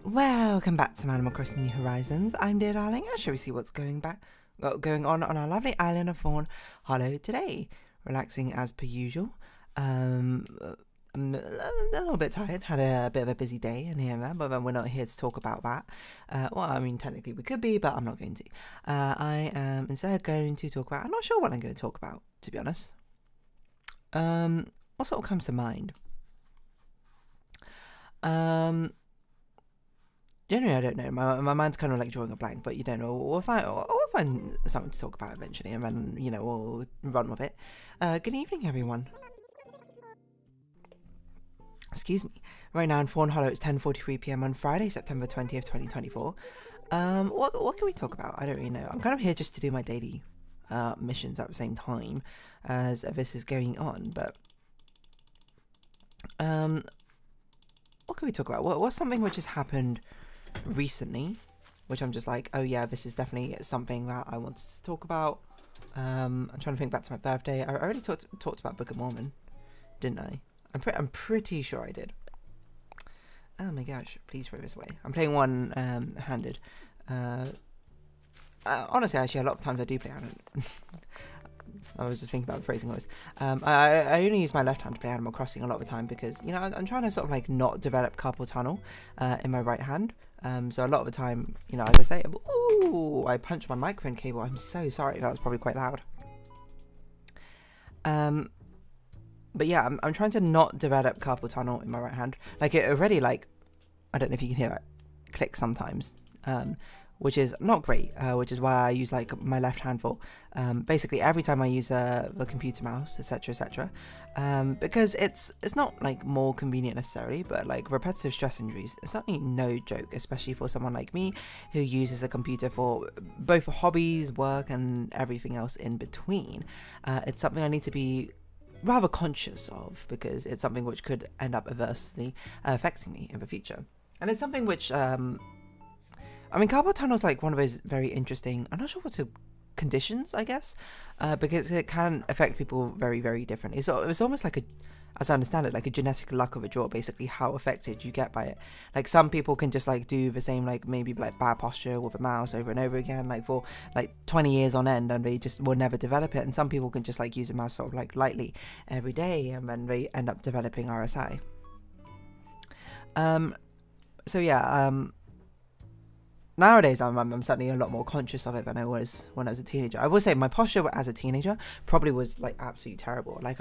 Welcome back to Animal Crossing New Horizons. I'm Dear Darling, and shall we see what's going on our lovely island of Fawn Hollow today? Relaxing as per usual. I'm a little bit tired, had a bit of a busy day in here and there, but we're not here to talk about that. Well, I mean, technically we could be, but I'm not going to. I am instead going to talk about, I'm not sure what I'm going to talk about, to be honest. What sort of comes to mind? Generally, I don't know. My mind's kind of like drawing a blank, but you don't know. We'll find something to talk about eventually, and then, you know, we'll run with it. Good evening, everyone. Excuse me. Right now in Fawn Hollow, it's 10:43 p.m. on Friday, September 20th, 2024. What can we talk about? I don't really know. I'm kind of here just to do my daily missions at the same time as this is going on, but what can we talk about? What's something which has happened recently, which I'm just like, oh yeah, this is definitely something that I wanted to talk about. I'm trying to think back to my birthday. I already talked about Book of Mormon, didn't I? I'm pretty sure I did. Oh my gosh, please throw this away. I'm playing one-handed. Honestly, actually, a lot of times I do play handed. I was just thinking about the phrasing always. I only use my left hand to play Animal Crossing a lot of the time because, you know, I'm trying to sort of like not develop carpal tunnel in my right hand. So a lot of the time, you know, as I say, ooh, I punched my microphone cable. I'm so sorry. That was probably quite loud. But yeah, I'm trying to not develop carpal tunnel in my right hand. Like it already, like, I don't know if you can hear it click sometimes. Which is not great, which is why I use like my left hand for basically every time I use the computer mouse, etc, etc, because it's not like more convenient necessarily, but like repetitive stress injuries, it's certainly no joke, especially for someone like me who uses a computer for both hobbies, work, and everything else in between. It's something I need to be rather conscious of because it's something which could end up adversely affecting me in the future, and it's something which I mean, carpal tunnel is like one of those very interesting, I'm not sure what's the conditions, I guess, because it can affect people very, very differently. It's almost like as I understand it, like a genetic luck of a draw, basically how affected you get by it. Like some people can just like do the same, like maybe like bad posture with a mouse over and over again, like for like 20 years on end, and they just will never develop it. And some people can just like use a mouse sort of like lightly every day, and then they end up developing RSI. So yeah, nowadays, I'm certainly a lot more conscious of it than I was when I was a teenager. I will say my posture as a teenager probably was like absolutely terrible. Like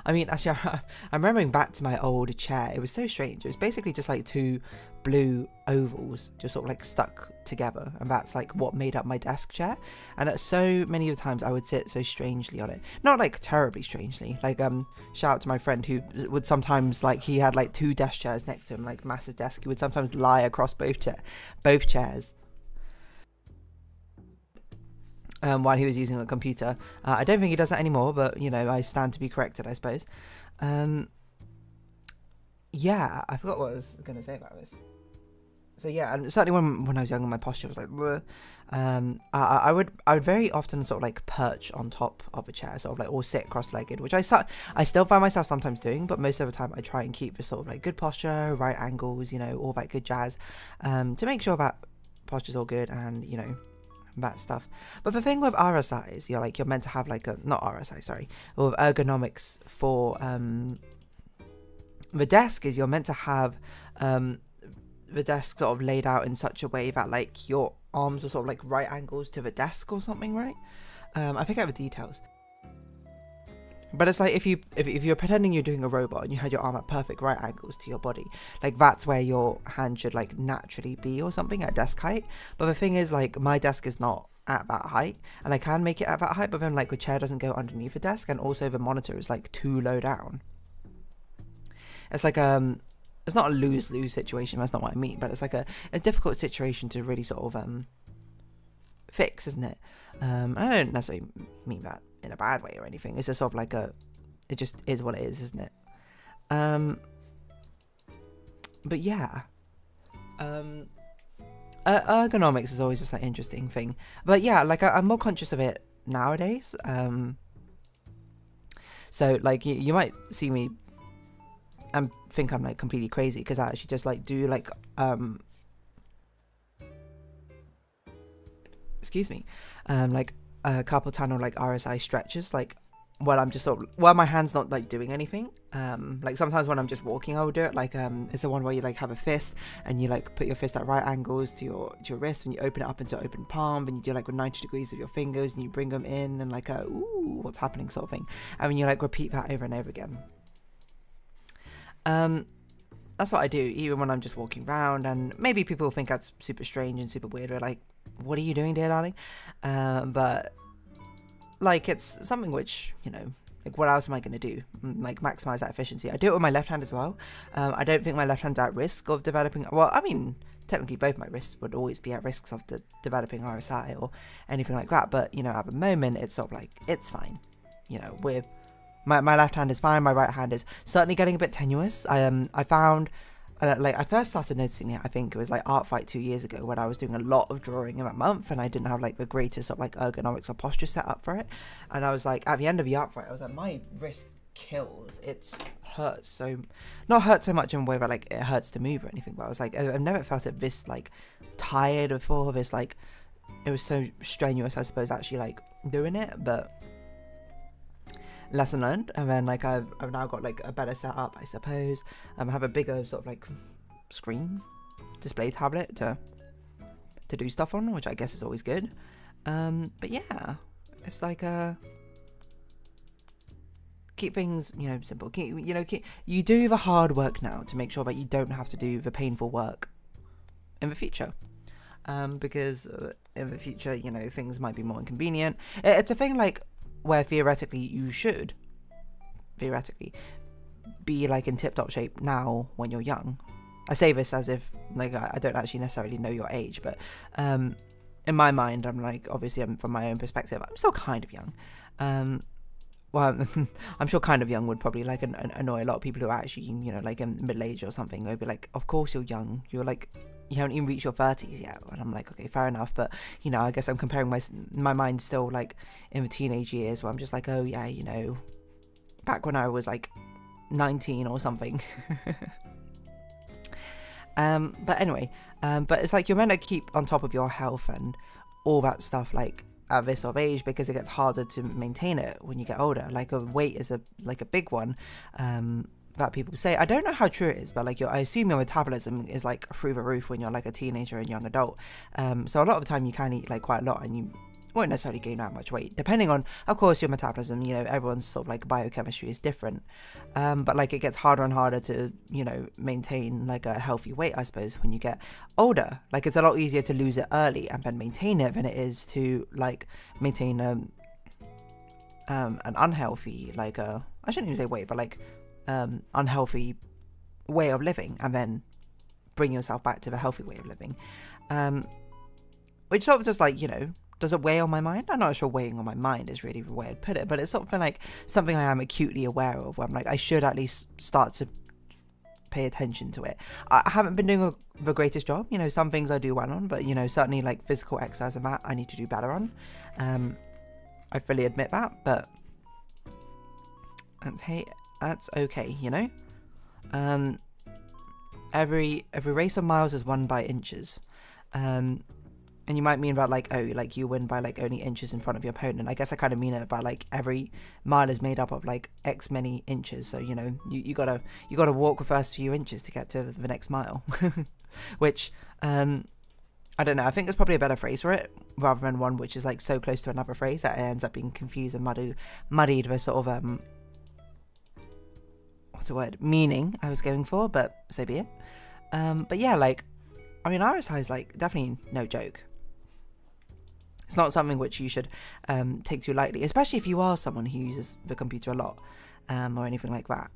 I mean, actually, I'm remembering back to my old chair. It was so strange. It was basically just like two blue ovals just sort of like stuck together, and that's like what made up my desk chair. And at so many of the times I would sit so strangely on it, not like terribly strangely, like shout out to my friend who would sometimes, like, he had like two desk chairs next to him, like massive desk. He would sometimes lie across both chairs while he was using a computer. I don't think he does that anymore, but you know, I stand to be corrected, I suppose. Yeah, I forgot what I was going to say about this. So yeah, and certainly when I was younger, my posture was like, bleh. I would very often sort of like perch on top of a chair, sort of like, or sit cross-legged, which I still find myself sometimes doing, but most of the time I try and keep this sort of like good posture, right angles, you know, all that good jazz, to make sure that posture's all good and, you know, that stuff. But the thing with RSI is you're meant to have like a, not RSI, sorry, or ergonomics for the desk is you're meant to have the desk sort of laid out in such a way that like your arms are sort of like right angles to the desk or something, right? I forget the details, but it's like if you're pretending you're doing a robot and you had your arm at perfect right angles to your body, like that's where your hand should like naturally be or something at desk height. But the thing is, like, my desk is not at that height, and I can make it at that height, but then like the chair doesn't go underneath the desk, and also the monitor is like too low down. It's like it's not a lose-lose situation, that's not what I mean, but it's like a difficult situation to really sort of fix, isn't it? I don't necessarily mean that in a bad way or anything. It's just sort of like it just is what it is, isn't it? But yeah, ergonomics is always just an interesting thing. But yeah, like I'm more conscious of it nowadays. So like you might see me and think I'm like completely crazy because I actually just like do like excuse me, like carpal tunnel like RSI stretches, like while I'm just sort of, while my hand's not like doing anything. Like sometimes when I'm just walking, I will do it. Like it's the one where you like have a fist and you like put your fist at right angles to your wrist, and you open it up into open palm, and you do like with 90 degrees of your fingers, and you bring them in, and like a ooh, what's happening sort of thing. And you like repeat that over and over again. That's what I do, even when I'm just walking around, and maybe people think that's super strange and super weird, or like, what are you doing, dear darling? But like, it's something which, you know, like what else am I going to do? Like maximize that efficiency. I do it with my left hand as well. I don't think my left hand's at risk of developing, well, I mean, technically both my wrists would always be at risk of developing RSI or anything like that, but, you know, at the moment, it's sort of like, it's fine. You know, with my left hand is fine, my right hand is certainly getting a bit tenuous. I found, like, I first started noticing it, I think it was like Art Fight 2 years ago, when I was doing a lot of drawing in that month, and I didn't have like the greatest sort of like ergonomics or posture set up for it. And I was like, at the end of the Art Fight, I was like, my wrist kills. It hurts so, not hurt so much in a way that like it hurts to move or anything, but I was like, I've never felt it this like tired before. This like, it was so strenuous, I suppose, actually like doing it, but lesson learned. And then like I've now got like a better setup, I suppose. I have a bigger sort of like screen display tablet to do stuff on, which I guess is always good. But yeah, it's like keep things, you know, simple. You do the hard work now to make sure that you don't have to do the painful work in the future. Because in the future, you know, things might be more inconvenient. It's a thing like where theoretically you should be like in tip-top shape now when you're young. I say this as if like I don't actually necessarily know your age, but in my mind, I'm like, obviously from my own perspective, I'm still kind of young. Well, I'm sure kind of young would probably like annoy a lot of people who are actually, you know, like in middle age or something. They'd be like, of course you're young, you're like, you haven't even reached your 30s yet. And I'm like, okay, fair enough. But, you know, I guess I'm comparing my mind still like in the teenage years, where I'm just like, oh yeah, you know, back when I was like 19 or something. But anyway, but it's like you're meant to keep on top of your health and all that stuff like at this sort of age, because it gets harder to maintain it when you get older. Like weight is a big one that people say. I don't know how true it is, but like I assume your metabolism is like through the roof when you're like a teenager and young adult. So a lot of the time you can eat like quite a lot, and you won't necessarily gain that much weight, depending on, of course, your metabolism. You know, everyone's sort of like biochemistry is different, but like it gets harder and harder to, you know, maintain like a healthy weight, I suppose, when you get older. Like it's a lot easier to lose it early and then maintain it than it is to like maintain an unhealthy, like I shouldn't even say weight, but like unhealthy way of living, and then bring yourself back to the healthy way of living, which sort of just like, you know, does it weigh on my mind? I'm not sure weighing on my mind is really the way I'd put it, but it's sort of like something I am acutely aware of, where I'm like, I should at least start to pay attention to it. I haven't been doing the greatest job, you know, some things I do well on, but, you know, certainly like physical exercise and that I need to do better on. I fully admit that, but that's okay, you know. Every race of miles is won by inches. And you might mean about like, oh, like you win by like only inches in front of your opponent. I guess I kind of mean it by like every mile is made up of like X many inches. So, you know, you gotta walk the first few inches to get to the next mile, which, I don't know. I think there's probably a better phrase for it, rather than one which is like so close to another phrase that it ends up being confused and muddied with sort of, what's the word? Meaning I was going for, but so be it. But yeah, like, I mean, RSI is like definitely no joke. It's not something which you should take too lightly, especially if you are someone who uses the computer a lot, or anything like that.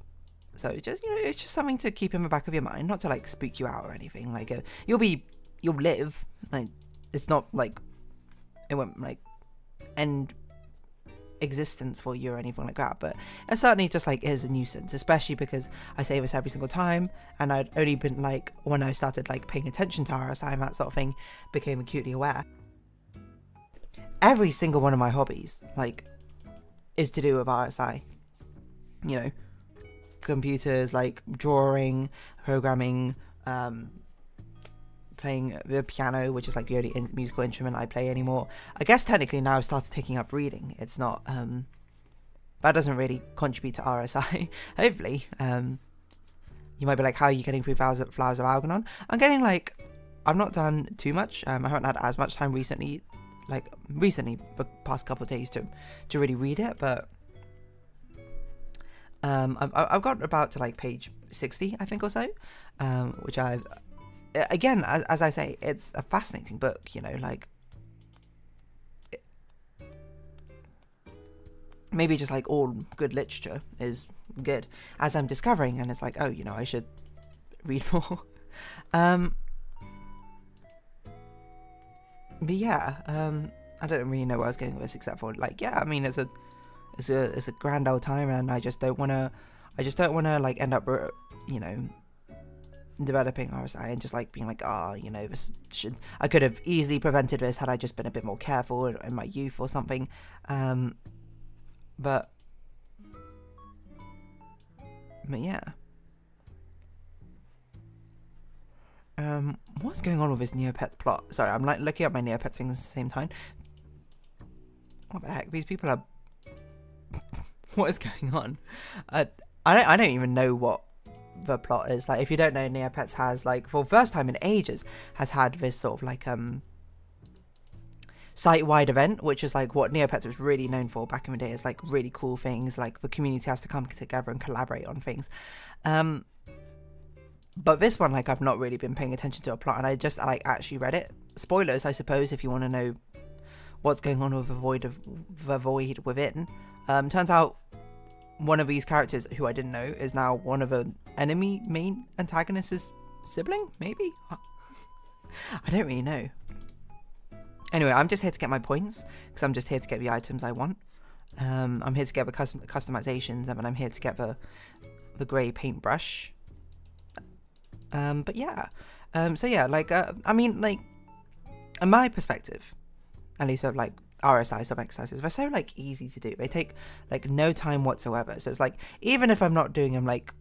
So just, you know, it's just something to keep in the back of your mind, not to like spook you out or anything. Like you'll live. Like it's not like it won't like end existence for you or anything like that, but it certainly just like is a nuisance, especially because I say this every single time, and I'd only been like, when I started like paying attention to RSI and that sort of thing, became acutely aware. Every single one of my hobbies like is to do with RSI, you know, computers, like drawing, programming, playing the piano, which is like the only musical instrument I play anymore. I guess technically now I've started taking up reading. It's not that doesn't really contribute to RSI. Hopefully. You might be like, how are you getting through Flowers of Algernon? I'm getting like, I've not done too much. I haven't had as much time recently, the past couple of days to really read it, but I've got about to like page 60, I think, or so, which I've, again, as I say, it's a fascinating book, you know, like, maybe just like all good literature is good, as I'm discovering, and it's like, oh, you know, I should read more. But yeah, I don't really know where I was going with this, except for like, yeah, I mean, it's a grand old time, and I just don't want to like end up, you know, developing RSI and just like being like, oh, you know, I could have easily prevented this had I just been a bit more careful in my youth or something. But yeah. What's going on with this Neopets plot? Sorry, I'm like looking at my Neopets things at the same time. What the heck? These people are... What is going on? I don't even know what the plot is. Like, if you don't know, Neopets has, like, for the first time in ages, has had this sort of, like, site-wide event, which is, like, what Neopets was really known for back in the day, is, like, really cool things. Like, the community has to come together and collaborate on things. But this one, like, I've not really been paying attention to a plot, and I just, like, actually read it. Spoilers, I suppose, if you want to know what's going on with the void within. Turns out one of these characters, who I didn't know, is now one of an enemy main antagonist's sibling, maybe? I don't really know. Anyway, I'm just here to get my points, because I'm just here to get the items I want. I'm here to get the customizations, and then I'm here to get the grey paintbrush. But yeah, so yeah, like, I mean, like, in my perspective, at least of, like, RSI sub-exercises, they're so, like, easy to do. They take, like, no time whatsoever. So it's, like, even if I'm not doing them, like,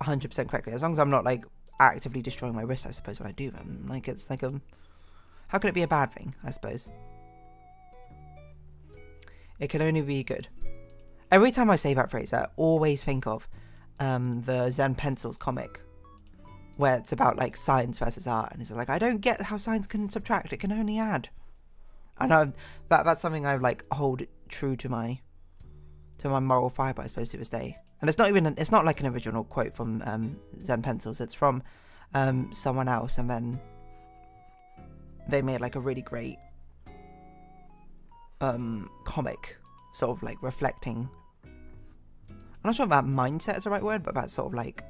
100% correctly, as long as I'm not, like, actively destroying my wrist, I suppose, when I do them, like, it's, like, how can it be a bad thing, I suppose? It can only be good. Every time I say that phrase, I always think of the Zen Pencils comic, where it's about, like, science versus art, and it's like, I don't get how science can subtract, it can only add. And that's something I, like, hold true to my moral fibre, I suppose, to this day. And it's not like an original quote from Zen Pencils, it's from someone else, and then they made, like, a really great comic, sort of, like, reflecting, I'm not sure if that mindset is the right word, but that sort of, like,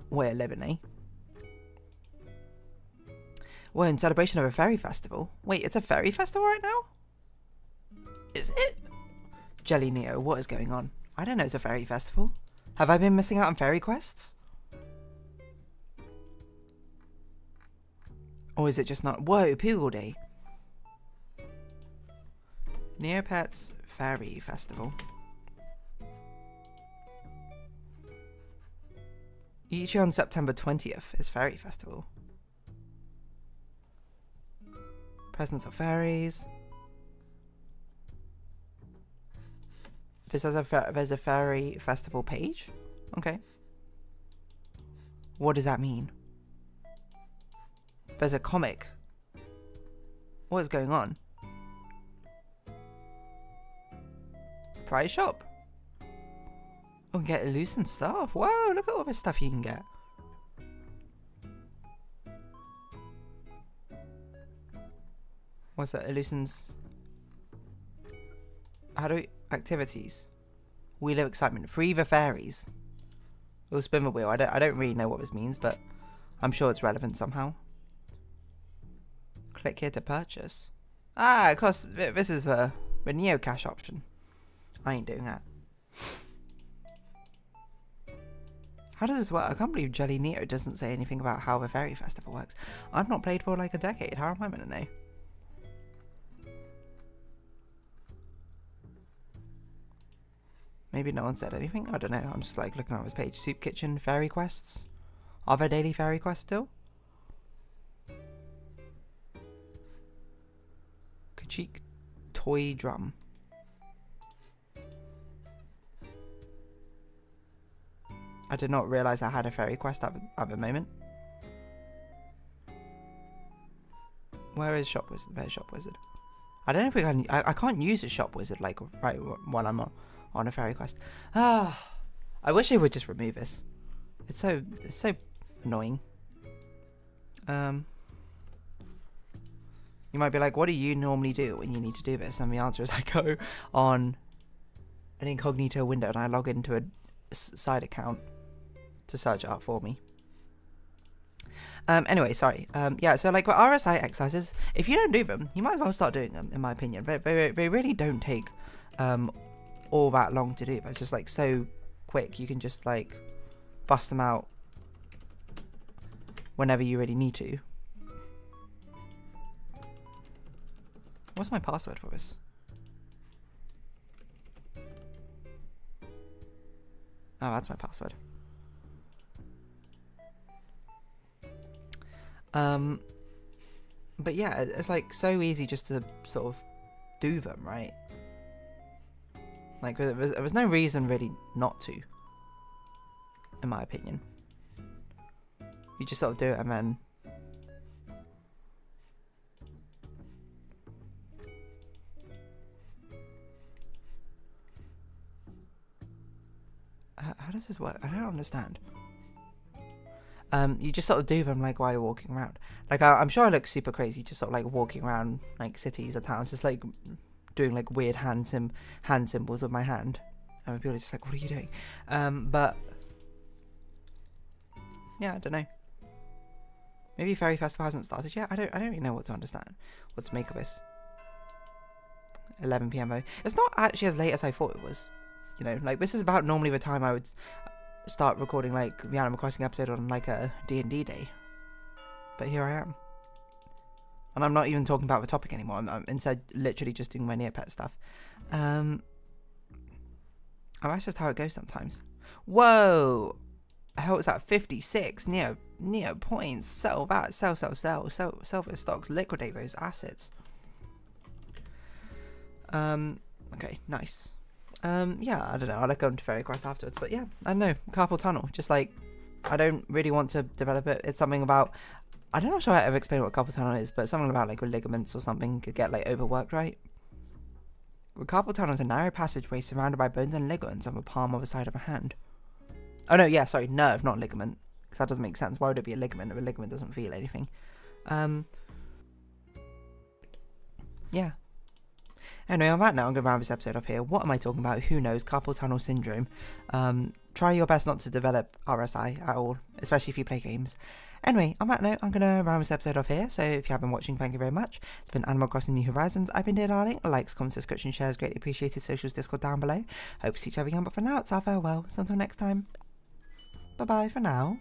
way of living, eh? We're in celebration of a fairy festival. Wait, it's a fairy festival right now? Is it? Jelly Neo, what is going on? I don't know it's a fairy festival. Have I been missing out on fairy quests? Or is it just not? Whoa, Poogle Day. Neopets Fairy Festival. Each year on September 20th is Fairy Festival. Presents of fairies. This has there's a fairy festival page. Okay. What does that mean? There's a comic. What is going on? Prize shop. Oh, get Illusion stuff. Whoa, look at all this stuff you can get. What's that? Illusions. How do we... Activities. Wheel of Excitement. Free the fairies. We'll spin the wheel. I don't really know what this means, but I'm sure it's relevant somehow. Click here to purchase. Ah, of course, this is the Neocash option. I ain't doing that. How does this work? I can't believe Jelly Neo doesn't say anything about how the Fairy Festival works. I've not played for like a decade. How am I meant to know? Maybe no one said anything? I don't know. I'm just like looking at this page. Soup Kitchen, Fairy Quests. Are there daily fairy quests still? Kachik toy drum. I did not realise I had a fairy quest at the moment. Where is Shop Wizard? There's Shop Wizard. I don't know if we can. I can't use a Shop Wizard like right while I'm on a fairy quest. Ah, I wish they would just remove this. It's so annoying. You might be like, what do you normally do when you need to do this? And the answer is I go on an incognito window and I log into a side account to search it up for me. Anyway, sorry. Yeah, so like with RSI exercises, if you don't do them, you might as well start doing them, in my opinion. They really don't take all that long to do. It's just like so quick. You can just like bust them out whenever you really need to. What's my password for this? Oh, that's my password. But yeah, it's like so easy just to sort of do them, right? Like there was no reason really not to, in my opinion. You just sort of do it and then how does this work? I don't understand. You just sort of do them like while you're walking around. Like I'm sure I look super crazy just sort of like walking around like cities or towns, just like doing like weird hand symbols with my hand, and people are just like, "What are you doing?" But yeah, I don't know. Maybe Fairy Festival hasn't started yet. I don't really know what to understand, what to make of this. 11 PM though. It's not actually as late as I thought it was. You know, like this is about normally the time I would start recording like the Animal Crossing episode on like a D&D day, but here I am, and I'm not even talking about the topic anymore. I'm instead literally just doing my Neopet stuff. Oh, that's just how it goes sometimes. Whoa, how is that? 56 Neo points. Sell that. Sell those stocks. Liquidate those assets. Okay, nice. Yeah, I don't know, I'll go into Fairy Quest afterwards, but yeah, I don't know, carpal tunnel, just like, I don't really want to develop it. It's something about, I don't know if I ever explained what carpal tunnel is, but something about like with ligaments or something could get like overworked, right? Well, carpal tunnel is a narrow passageway surrounded by bones and ligaments on the palm of the side of a hand. Oh no, yeah, sorry, nerve, not ligament, because that doesn't make sense. Why would it be a ligament if a ligament doesn't feel anything? Yeah. Anyway, on that note, I'm going to round this episode off here. What am I talking about? Who knows? Carpal tunnel syndrome. Try your best not to develop RSI at all, especially if you play games. Anyway, on that note, I'm going to round this episode off here. So if you have been watching, thank you very much. It's been Animal Crossing New Horizons. I've been Dear Darling. Likes, comments, subscription, shares, greatly appreciated. Socials, Discord down below. Hope to see each other again, but for now, it's our farewell. So until next time, bye-bye for now.